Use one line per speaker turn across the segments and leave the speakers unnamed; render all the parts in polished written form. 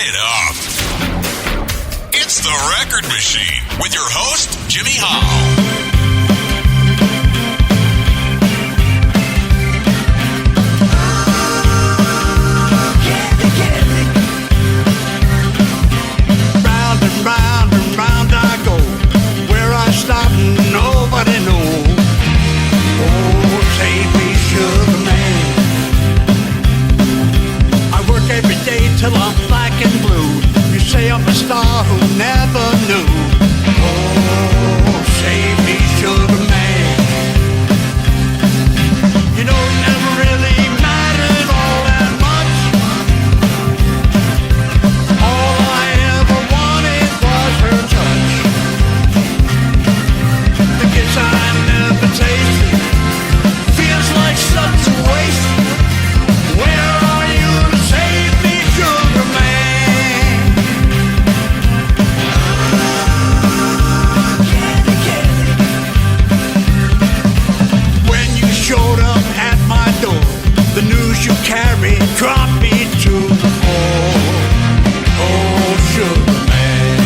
it up. It's the Record Machine with your host, Jimmy Hall.
Round and round I go. Where I stop, nobody knows. Oh, save me, sugar man. I work every day till I'm black and blue. You say I'm a star who never knew. Oh, save me, sugar man. You know, it never really mattered all that much. All I ever wanted was her touch. The kiss I never tasted feels like such a waste. Where are you to save me, sugar man? When you showed up at my door, the news you carried dropped me to the floor. Oh, sugar man.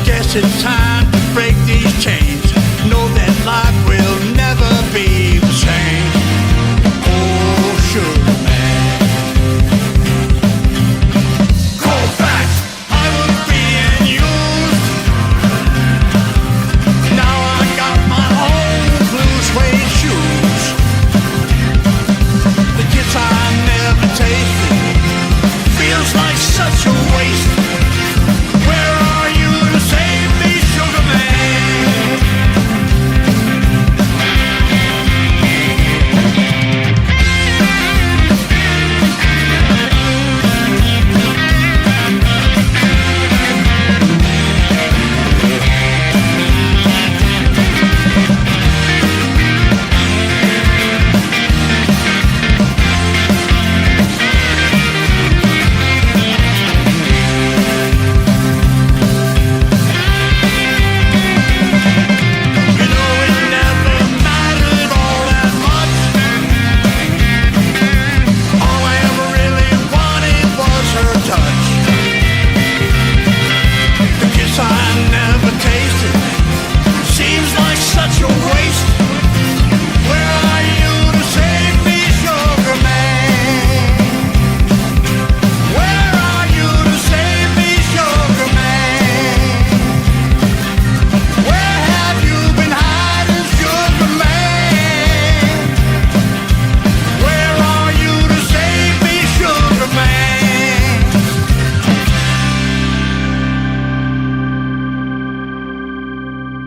Guess it's time to break these chains. Know that life will never be the same. Oh, sugar man. Cold facts, I was being used. Now I got my own blue suede shoes. The kiss I never tasted feels like such a waste. Where are you to save me, sugar man? You know it never mattered all that much. All I ever really wanted was her touch. The kiss I never tasted seems like such a waste. Where are you to save me, sugar man? Where are you to save me, sugar man? Where have you been hiding, sugar man? Where are you to save me, sugar man?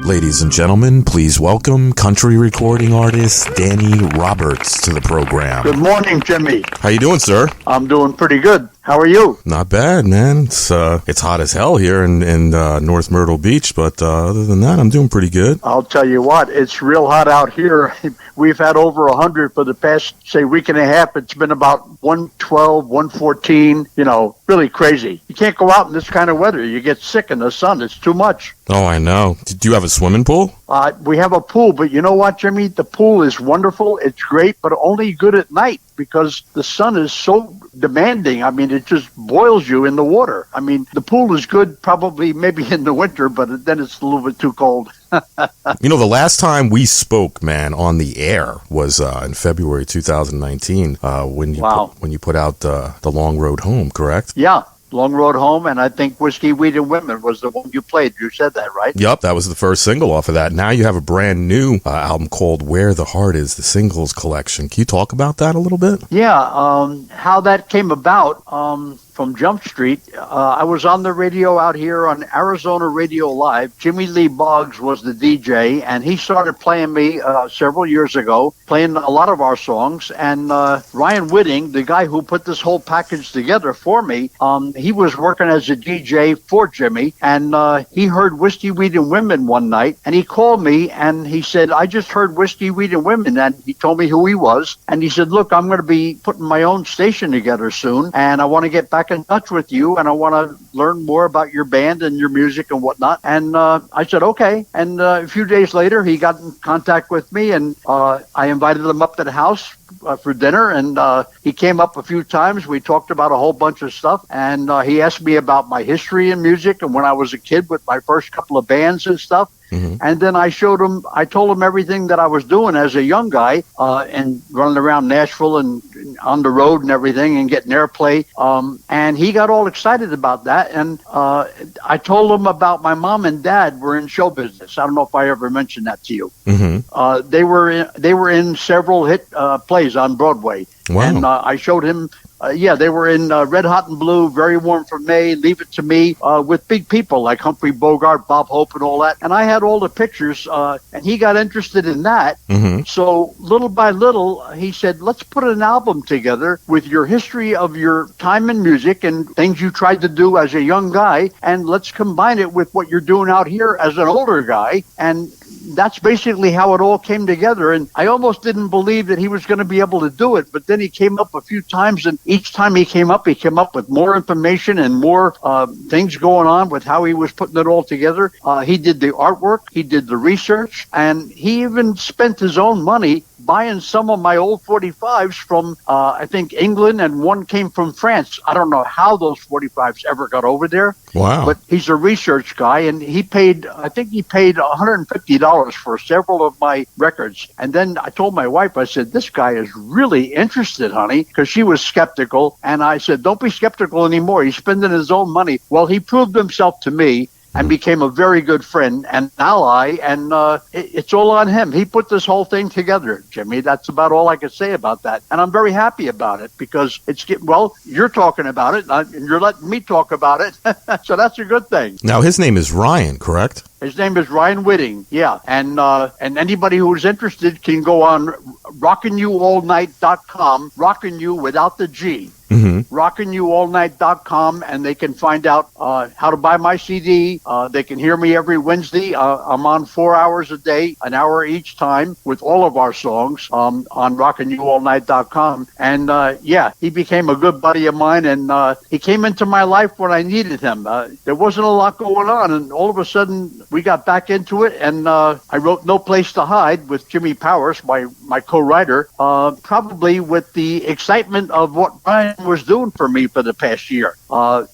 Ladies and gentlemen, please welcome country recording artist Danny Roberts to the program.
Good morning, Jimmy.
How you doing, sir?
I'm doing pretty good. How are you?
Not bad, man. It's hot as hell here in North Myrtle Beach, but other than that, I'm doing pretty good.
I'll tell you what, it's real hot out here. We've had over 100 for the past, say, week and a half. It's been about 112, 114, really crazy. You can't go out in this kind of weather. You get sick in the sun. It's too much.
Oh, I know. Do you have a swimming pool?
We have a pool, but you know what, Jimmy? The pool is wonderful. It's great, but only good at night because the sun is so demanding. I mean, it just boils you in the water. I mean, the pool is good probably maybe in the winter, but then it's a little bit too cold.
The last time we spoke, man, on the air was in February 2019 when you put out The Long Road Home, correct?
Yeah. Long Road Home, and I think Whiskey, Weed, and Women was the one you played. You said that, right?
Yep, that was the first single off of that. Now you have a brand new album called Where the Heart Is, the singles collection. Can you talk about that a little bit?
Yeah, how that came about from Jump Street. I was on the radio out here on Arizona Radio Live. Jimmy Lee Boggs was the DJ, and he started playing me several years ago, playing a lot of our songs. And Ryan Whitting, the guy who put this whole package together for me, he was working as a DJ for Jimmy, and he heard Whiskey, Weed, and Women one night, and he called me, and he said, I just heard Whiskey, Weed, and Women, and he told me who he was, and he said, look, I'm going to be putting my own station together soon, and I want to get back back in touch with you, and I want to learn more about your band and your music and whatnot. And I said, okay. And a few days later, he got in contact with me, and I invited him up to the house for dinner, and he came up a few times. We talked about a whole bunch of stuff, and he asked me about my history in music and when I was a kid with my first couple of bands and stuff. And then I told him everything that I was doing as a young guy, and running around Nashville and on the road and everything and getting airplay. And he got all excited about that. And I told him about my mom and dad were in show business. I don't know if I ever mentioned that to you. They were in several hit plays on Broadway.
Wow.
And I showed him. They were in Red Hot and Blue, Very Warm for May, Leave It to Me, with big people like Humphrey Bogart, Bob Hope, and all that. And I had all the pictures, and he got interested in that. So little by little, he said, let's put an album together with your history of your time in music and things you tried to do as a young guy, and let's combine it with what you're doing out here as an older guy. And that's basically how it all came together. And I almost didn't believe that he was going to be able to do it. But then he came up a few times, and each time he came up with more information and more things going on with how he was putting it all together. He did the artwork, he did the research, and he even spent his own money buying some of my old 45s from, I think, England, and one came from France. I don't know how those 45s ever got over there.
Wow.
But he's a research guy, and I think he paid $150 for several of my records. And then I told my wife, I said, this guy is really interested, honey, because she was skeptical. And I said, don't be skeptical anymore. He's spending his own money. Well, he proved himself to me and became a very good friend and ally, and it's all on him. He put this whole thing together, Jimmy. That's about all I can say about that. And I'm very happy about it because you're talking about it, and you're letting me talk about it, so that's a good thing.
Now, his name is Ryan, correct?
His name is Ryan Whitting, yeah. And anybody who's interested can go on rockinyouallnight.com, rockin' you without the G. rockinyouallnight.com, and they can find out how to buy my CD. They can hear me every Wednesday. I'm on 4 hours a day, an hour each time, with all of our songs on rockinyouallnight.com. And he became a good buddy of mine, and he came into my life when I needed him. There wasn't a lot going on, and all of a sudden we got back into it, and I wrote No Place to Hide with Jimmy Powers, my co-writer, probably with the excitement of what Ryan was doing for me for the past year.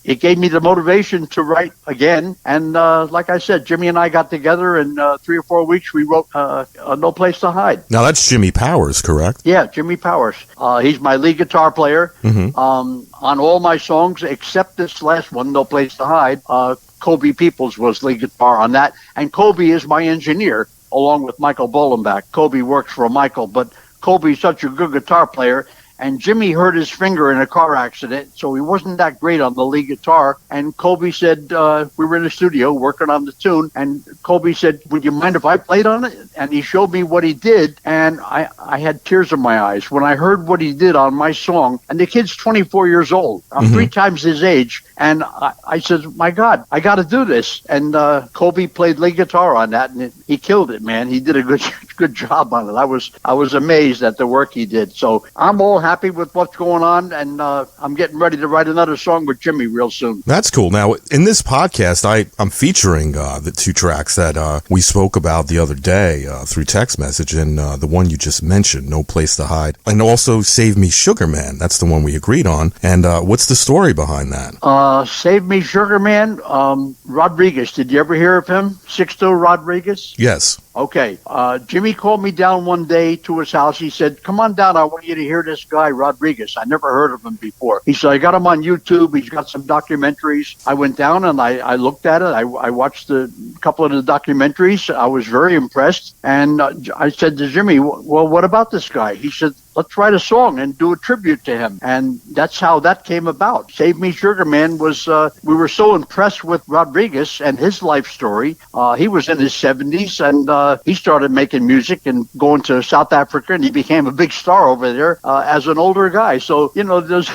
It gave me the motivation to write again, and like I said, Jimmy and I got together, and 3 or 4 weeks we wrote No Place to Hide.
Now that's Jimmy Powers, correct?
Yeah, Jimmy Powers. He's my lead guitar player on all my songs except this last one, No Place to Hide. Kobe Peoples was lead guitar on that, and Kobe is my engineer along with Michael Bolenbach. Kobe works for Michael, but Kobe's such a good guitar player. And Jimmy hurt his finger in a car accident, so he wasn't that great on the lead guitar. And Kobe said, we were in the studio working on the tune, and Kobe said, would you mind if I played on it? And he showed me what he did, and I had tears in my eyes when I heard what he did on my song. And the kid's 24 years old. I'm 3 times his age. And I said, my God, I got to do this. And Kobe played lead guitar on that, and he killed it, man. He did a good job on it. I was amazed at the work he did. So I'm all happy with what's going on, and I'm getting ready to write another song with Jimmy real soon.
That's cool. Now, in this podcast, I'm featuring the 2 tracks that we spoke about the other day through text message, and the one you just mentioned, No Place to Hide, and also Save Me Sugar Man. That's the one we agreed on. And what's the story behind that?
Save Me Sugar Man, Rodriguez. Did you ever hear of him? Sixto Rodriguez?
Yes.
Okay. Jimmy called me down one day to his house. He said, come on down. I want you to hear this guy, Rodriguez. I never heard of him before. He said, I got him on YouTube. He's got some documentaries. I went down and I looked at it. I watched a couple of the documentaries. I was very impressed. And I said to Jimmy, well, what about this guy? He said, let's write a song and do a tribute to him. And that's how that came about. Save Me Sugar Man was, we were so impressed with Rodriguez and his life story. He was in his 70s, and he started making music and going to South Africa, and he became a big star over there as an older guy. So, there's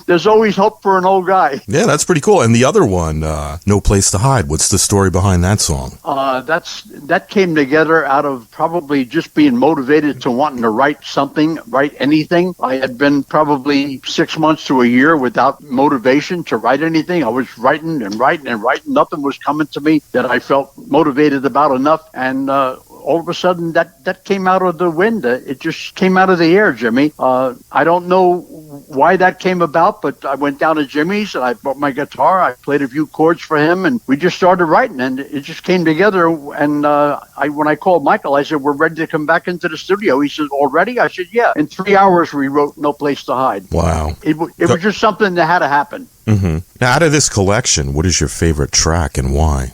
there's always hope for an old guy.
Yeah, that's pretty cool. And the other one, No Place to Hide, what's the story behind that song?
That came together out of probably just being motivated to wanting to write something, write anything. I had been probably 6 months to a year without motivation to write anything. I was writing and writing and writing. Nothing was coming to me that I felt motivated about enough. And all of a sudden, that came out of the wind. It just came out of the air, Jimmy. I don't know why that came about, but I went down to Jimmy's and I bought my guitar. I played a few chords for him, and we just started writing, and it just came together. And when I called Michael, I said, "We're ready to come back into the studio." He said, "Already?" I said, "Yeah." In 3 hours, we wrote "No Place to Hide."
Wow.
It was just something that had to happen.
Mm-hmm. Now, out of this collection, what is your favorite track and why?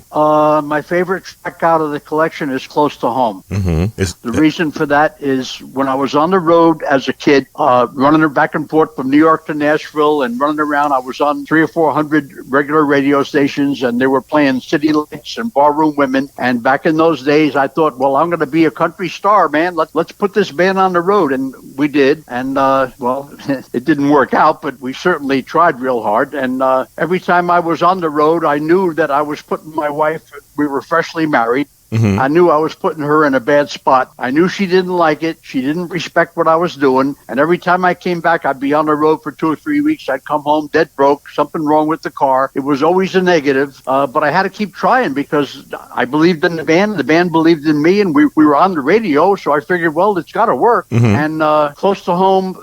My favorite track out of the collection is "Close to Home."
Mm-hmm.
The reason for that is when I was on the road as a kid, running back and forth from New York to Nashville and running around, I was on 300 or 400 regular radio stations, and they were playing City Lights and Barroom Women. And back in those days, I thought, well, I'm going to be a country star, man. Let's put this band on the road. And we did. And, well, it didn't work out, but we certainly tried real hard. And every time I was on the road, I knew that I was putting my wife, we were freshly married. Mm-hmm. I knew I was putting her in a bad spot. I knew she didn't like it. She didn't respect what I was doing. And every time I came back, I'd be on the road for 2 or 3 weeks. I'd come home dead broke, something wrong with the car. It was always a negative, but I had to keep trying because I believed in the band. The band believed in me, and we were on the radio. So I figured, well, it's got to work. Mm-hmm. And Close to Home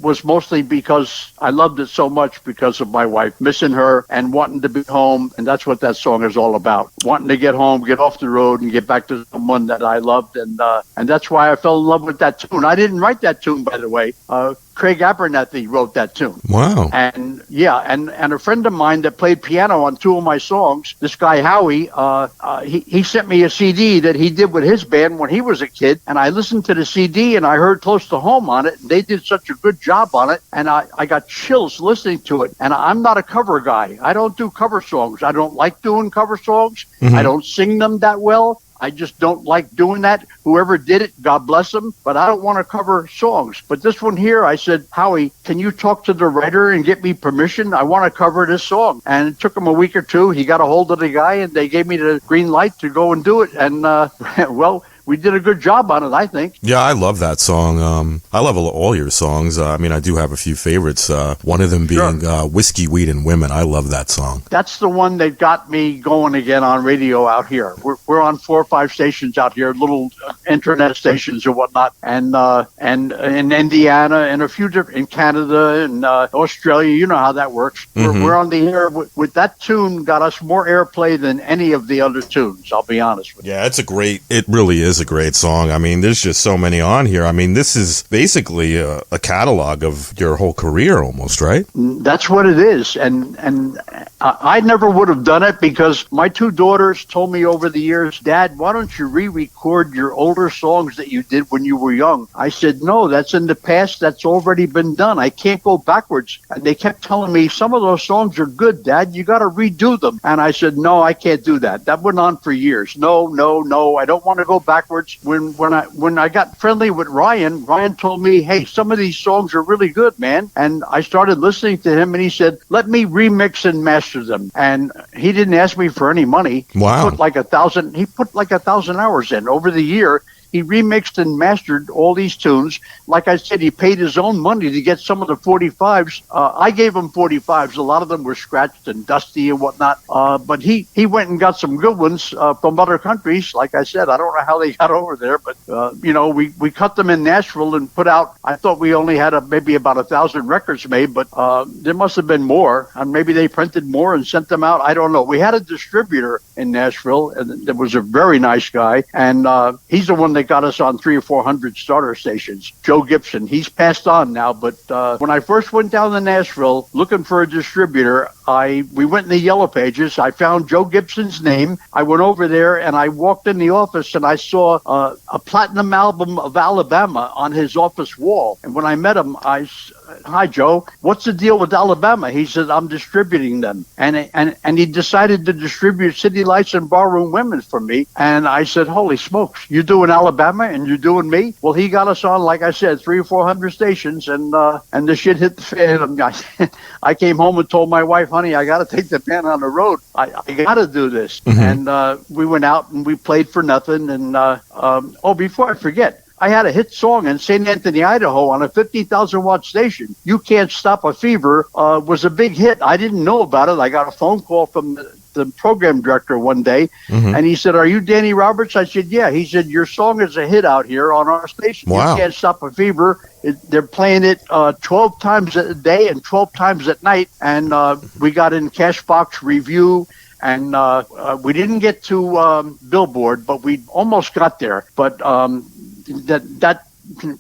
was mostly because I loved it so much because of my wife, missing her and wanting to be home. And that's what that song is all about. Wanting to get home, get off the road and get back to someone that I loved. And that's why I fell in love with that tune. I didn't write that tune, by the way. Craig Abernathy wrote that tune.
Wow.
And yeah, and a friend of mine that played piano on 2 of my songs, this guy Howie, he sent me a CD that he did with his band when he was a kid, and I listened to the CD and I heard Close to Home on it. They did such a good job on it, and I got chills listening to it. And I'm not a cover guy. I don't do cover songs. I don't like doing cover songs. Mm-hmm. I don't sing them that well. I just don't like doing that. Whoever did it, God bless them, but I don't want to cover songs. But this one here, I said, Howie, can you talk to the writer and get me permission? I want to cover this song. And it took him a week or two. He got a hold of the guy, and they gave me the green light to go and do it. And, well, we did a good job on it, I think.
Yeah, I love that song. I love all your songs. I mean, I do have a few favorites. One of them being Whiskey, Weed, and Women. I love that song. That's
the one that got me going again on radio out here. We're on 4 or 5 stations out here, little internet stations and whatnot, and in Indiana and a few different, in Canada and Australia. You know how that works. Mm-hmm. We're on the air with that tune. Got us more airplay than any of the other tunes. I'll be honest with you.
Yeah, it really is a great song. I mean, there's just so many on here. I mean, this is basically a catalog of your whole career almost, right?
That's what it is. And I never would have done it because my 2 daughters told me over the years, Dad, why don't you re-record your older songs that you did when you were young? I said, no, that's in the past. That's already been done. I can't go backwards. And they kept telling me, some of those songs are good, Dad. You got to redo them. And I said, no, I can't do that. That went on for years. No. I don't want to go backwards. When I got friendly with Ryan told me, hey, some of these songs are really good, man. And I started listening to him, and he said, let me remix and master them. And he didn't ask me for any money.
Wow.
He put like 1,000 hours in over the year. He remixed and mastered all these tunes. Like I said, he paid his own money to get some of the 45s. I gave him 45s. A lot of them were scratched and dusty and whatnot. But he went and got some good ones from other countries. Like I said, I don't know how they got over there, but we cut them in Nashville and put out. I thought we only had maybe about 1,000 records made, but there must have been more. And maybe they printed more and sent them out. I don't know. We had a distributor in Nashville, and it was a very nice guy, and he's the one that got us on 300 or 400 starter stations. Joe Gibson, he's passed on now, but when I first went down to Nashville looking for a distributor, we went in the Yellow Pages. I found Joe Gibson's name. I went over there and I walked in the office and I saw a platinum album of Alabama on his office wall. And when I met him, hi, Joe, what's the deal with Alabama? He said, I'm distributing them. And he decided to distribute City Lights and Barroom Women for me. And I said, holy smokes, you're doing Alabama and you're doing me? Well, he got us on, like I said, 300 or 400 stations, and the shit hit the fan. I came home and told my wife, honey, I got to take the band on the road. I got to do this. Mm-hmm. And we went out and we played for nothing. And before I forget, I had a hit song in St. Anthony, Idaho on a 50,000 watt station. You Can't Stop a Fever was a big hit. I didn't know about it. I got a phone call from the program director one day, and he said, "Are you Danny Roberts?" I said, "Yeah." He said, "Your song is a hit out here on our station.
Wow.
You Can't Stop a Fever." They're playing it 12 times a day and 12 times at night, and we got in Cashbox Review, and we didn't get to Billboard, but we almost got there. But that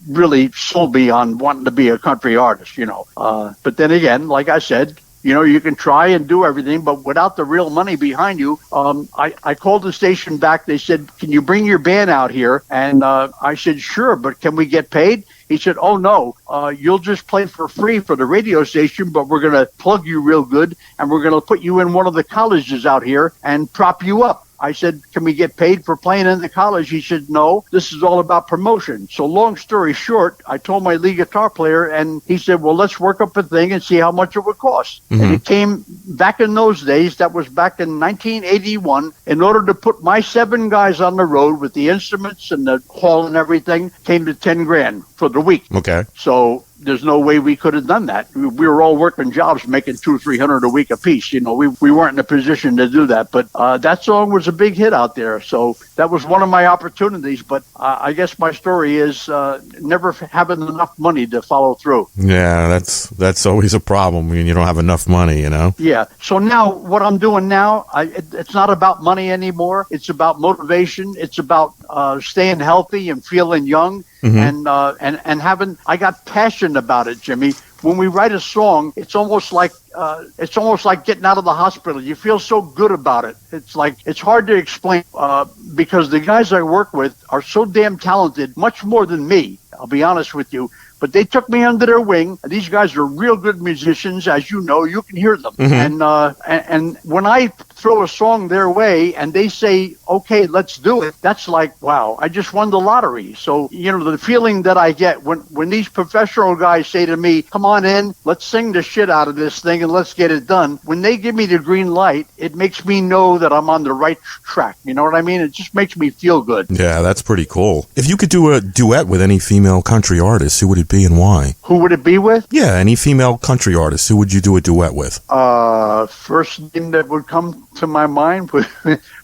really sold me on wanting to be a country artist, But then again, like I said, you can try and do everything, but without the real money behind you, I called the station back. They said, "Can you bring your band out here?" And I said, "Sure, but can we get paid?" He said, "Oh, no, you'll just play for free for the radio station, but we're going to plug you real good, and we're going to put you in one of the colleges out here and prop you up." I said, "Can we get paid for playing in the college?" He said, "No, this is all about promotion." So long story short, I told my lead guitar player, and he said, "Well, let's work up a thing and see how much it would cost." And it came back in those days. That was back in 1981. In order to put my 7 guys on the road with the instruments and the hall and everything, came to 10 grand for the week.
Okay.
So there's no way we could have done that. We were all working jobs, making $200-300 a week apiece. We weren't in a position to do that. But that song was a big hit out there. So that was one of my opportunities. But I guess my story is never having enough money to follow through.
Yeah, that's always a problem when you don't have enough money,
Yeah. So now what I'm doing now, it's not about money anymore. It's about motivation. It's about staying healthy and feeling young. And having, I got passion about it, Jimmy. When we write a song, it's almost like getting out of the hospital. You feel so good about it. It's hard to explain because the guys I work with are so damn talented, much more than me. I'll be honest with you. But they took me under their wing. These guys are real good musicians, as you know. You can hear them. And when I throw a song their way and they say, "Okay, let's do it," that's like, wow, I just won the lottery. So, the feeling that I get when these professional guys say to me, "Come on in, let's sing the shit out of this thing and let's get it done." When they give me the green light, it makes me know that I'm on the right track. You know what I mean? It just makes me feel good.
Yeah, that's pretty cool. If you could do a duet with any female country artist, who would it be and why?
Who would it be with?
Yeah, any female country artist, who would you do a duet with?
First name that would come to my mind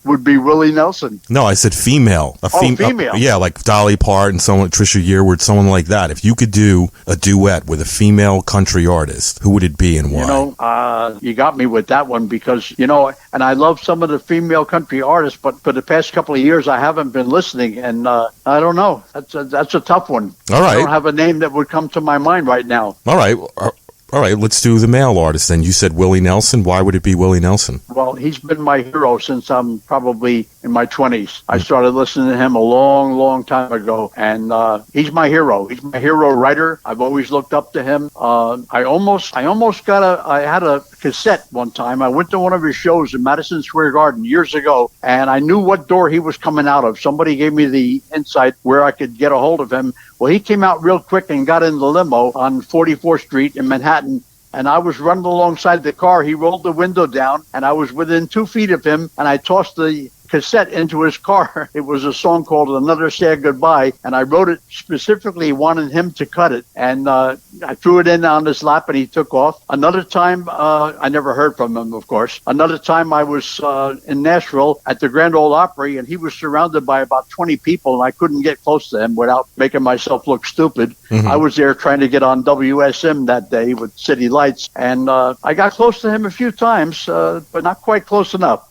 would be Willie Nelson.
No, I said female.
Female.
Yeah, like Dolly Parton, someone, Trisha Yearwood, someone like that. If you could do a duet with a female country artist, who would it be and why?
You got me with that one because, and I love some of the female country artists, but for the past couple of years, I haven't been listening, and I don't know. That's a tough one.
All right.
I don't have a name that would come to my mind right now.
All right, let's do the male artist then. You said Willie Nelson. Why would it be Willie Nelson?
Well, he's been my hero since I'm probably in my 20s. I started listening to him a long, long time ago, and he's my hero. He's my hero writer. I've always looked up to him. I almost I had a cassette one time. I went to one of his shows in Madison Square Garden years ago, and I knew what door he was coming out of. Somebody gave me the insight where I could get a hold of him. Well, he came out real quick and got in the limo on 44th Street in Manhattan, and I was running alongside the car. He rolled the window down, and I was within 2 feet of him, and I tossed the cassette into his car. It was a song called Another Sad Goodbye, and I wrote it specifically wanting him to cut it, and I threw it in on his lap, and he took off. Another time, I never heard from him, of course. Another time I was in Nashville at the Grand Ole Opry, and he was surrounded by about 20 people, and I couldn't get close to him without making myself look stupid. I was there trying to get on WSM that day with City Lights, and I got close to him a few times, but not quite close enough.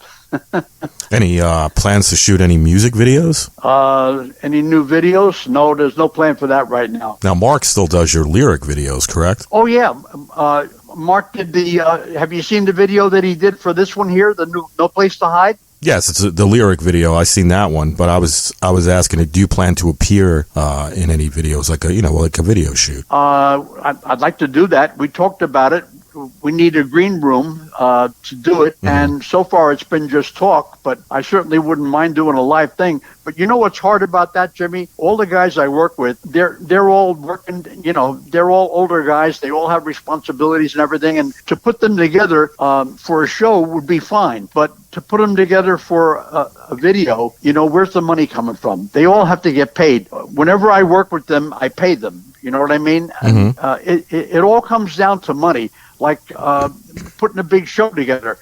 Any plans to shoot any music videos?
Any new videos? No, there's no plan for that right now.
Now, Mark still does your lyric videos, correct?
Oh, yeah. Mark did have you seen the video that he did for this one here, the new No Place to Hide?
Yes, it's the lyric video. I seen that one, but I was asking, do you plan to appear in any videos, like a video shoot?
I'd like to do that. We talked about it. we need a green room to do it. And so far it's been just talk, but I certainly wouldn't mind doing a live thing. But you know what's hard about that, Jimmy? All the guys I work with, they're all working, they're all older guys. They all have responsibilities and everything. And to put them together for a show would be fine. But to put them together for a video, where's the money coming from? They all have to get paid. Whenever I work with them, I pay them. You know what I mean? And, it all comes down to money, like putting a big show together.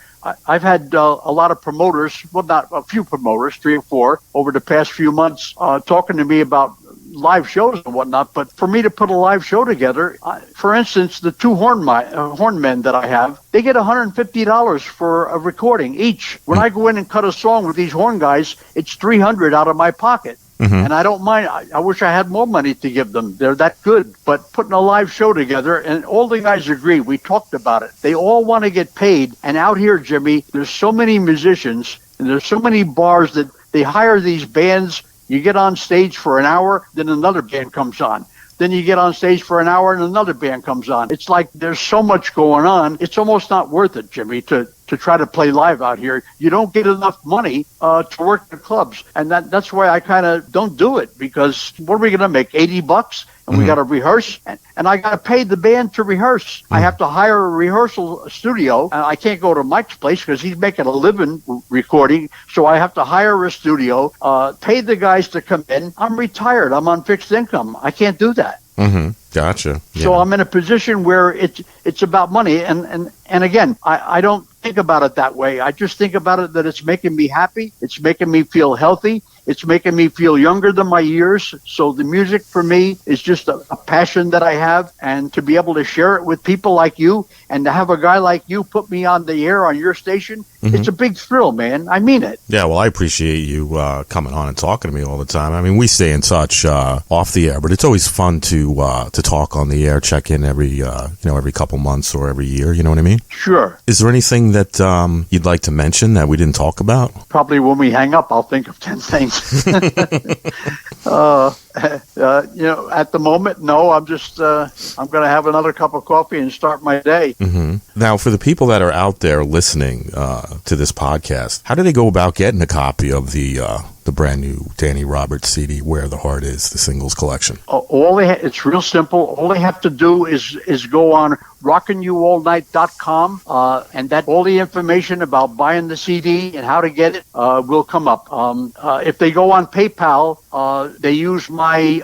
I've had a lot of promoters, well, not a few promoters, 3 or 4, over the past few months, talking to me about live shows and whatnot. But for me to put a live show together, for instance, the 2 hornmen that I have, they get $150 for a recording each. When I go in and cut a song with these horn guys, it's $300 out of my pocket. And I don't mind. I wish I had more money to give them. They're that good. But putting a live show together, and all the guys agree, we talked about it. They all want to get paid. And out here, Jimmy, there's so many musicians, and there's so many bars that they hire these bands. You get on stage for an hour, then another band comes on. Then you get on stage for an hour and another band comes on. It's like there's so much going on. It's almost not worth it, Jimmy, to try to play live out here. You don't get enough money to work the clubs. And that's why I kind of don't do it, because what are we going to make, $80? And we got to rehearse, and I got to pay the band to rehearse. I have to hire a rehearsal studio. And I can't go to Mike's place because he's making a living recording. So I have to hire a studio, pay the guys to come in. I'm retired. I'm on fixed income. I can't do that.
Gotcha. Yeah.
So I'm in a position where it's about money. And again, I don't think about it that way. I just think about it that it's making me happy. It's making me feel healthy. It's making me feel younger than my years. So the music for me is just a passion that I have. And to be able to share it with people like you, and to have a guy like you put me on the air on your station, it's a big thrill, man. I mean it.
Yeah, well, I appreciate you coming on and talking to me all the time. I mean, we stay in touch off the air, but it's always fun to talk on the air, check in every couple months or every year. You know what I mean?
Sure.
Is there anything that you'd like to mention that we didn't talk about?
Probably when we hang up, I'll think of 10 things. At the moment, no. I'm just I'm going to have another cup of coffee and start my day.
Now, for the people that are out there listening to this podcast, how do they go about getting a copy of the brand new Danny Roberts CD, Where the Heart Is, the singles collection?
It's real simple. All they have to do is go on rockinyouallnight.com, and that all the information about buying the CD and how to get it will come up. If they go on PayPal, they use my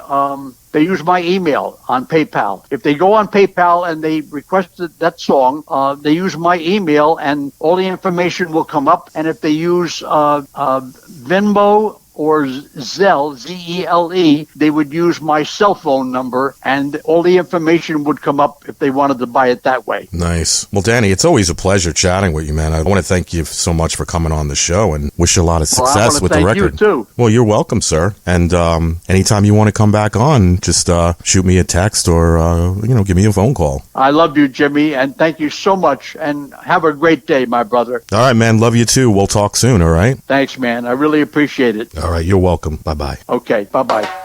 email on PayPal. If they go on PayPal and they request that song, they use my email and all the information will come up. And if they use Venmo or Zelle, Z-E-L-E, they would use my cell phone number, and all the information would come up if they wanted to buy it that way.
Nice. Well, Danny, it's always a pleasure chatting with you, man. I want to thank you so much for coming on the show and wish you a lot of success with the record.
Thank you, too.
Well, you're welcome, sir. And anytime you want to come back on, just shoot me a text or, give me a phone call. I
love you, Jimmy, and thank you so much, and have a great day, my brother.
All right, man. Love you, too. We'll talk soon, all right?
Thanks, man. I really appreciate it.
All right, you're welcome. Bye-bye.
Okay, bye-bye.